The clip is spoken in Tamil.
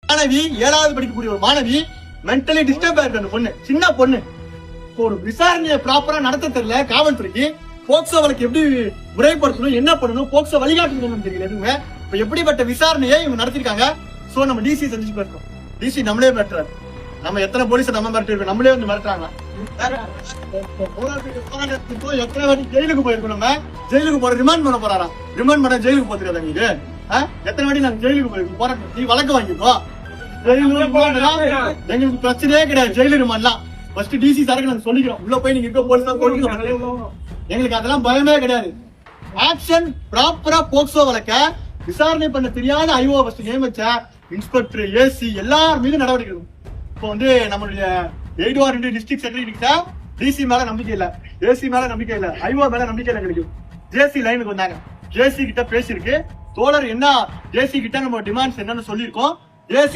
மாணவி 7வது படிக்கக்கூடிய ஒரு மாணவி மென்டலி டிஸ்டர்ப் ஆயிருக்கு. அந்த பொண்ணு சின்ன பொண்ணு. ஒரு விசாரணையை ப்ராப்பரா நடத்த தெரியல காவல்துறைக்கு. போக்சோ வழக்கு எப்படி முறைப்படுத்தணும், என்ன பண்ணணும், போக்சோ வழிகாட்டணும் தெரியல எதுவுமே. இப்ப எப்படிப்பட்ட விசாரணையை இவங்க நடத்திருக்காங்க. சோ நம்ம டிசி செஞ்சுட்டு இருக்கோம். டிசி நம்மளே மிரட்டுறாரு. நம்ம எத்தனை போலீஸை நம்ம மிரட்டிருக்கோம், நம்மளே வந்து மிரட்டுறாங்க. எத்தனை வாட்டி ஜெயிலுக்கு போயிருக்கோம். நம்ம ஜெயிலுக்கு போற ரிமாண்ட் பண்ண போறாராம். ரிமாண்ட் பண்ண ஜெயிலுக்கு போத்துக்காத நீங்க. எத்தனை வாட்டி நாங்க ஜெயிலுக்கு போயிருக்கோம். போராட்டம் நீ வழக்கு வாங்கிருக்கோம். எங்களுக்கு பிரச்சனையே கிடையாது. ஜெயிலு ரிமாண்ட்லாம் ஃபர்ஸ்ட் டிசி சாருக்கு நாங்க சொல்லிக்கிறோம். உள்ள போய் நீங்க இருக்க போலீஸ் எங்களுக்கு அதெல்லாம் பயமே கிடையாது. ஆக்ஷன் ப்ராப்பரா போக்சோ வழக்க விசாரணை பண்ண தெரியாத ஐஓ ஃபர்ஸ்ட் நியமிச்ச இன்ஸ்பெக்டர், ஏசி எல்லார் மீது நடவடிக்கை எடுக்கும். இப்போ வந்து நம்மளுடைய 8 டிஸ்ட்ரிக்ட் செக்ரட்டரி டிசி மேல நம்பிக்கை இல்ல, ஏசி மேல நம்பிக்கை இல்ல, ஐஓ மேல நம்பிக்கை இல்ல. கிடைக்கும் ஜேசி லைனுக்கு வந்தாங்க. ஜேசி கிட்ட பேசியிருக்கு தோழர். என்ன ஜேசி கிட்ட நம்ம டிமாண்ட்ஸ் என்னன்னு சொல்லியிருக்கோம். ஜேசி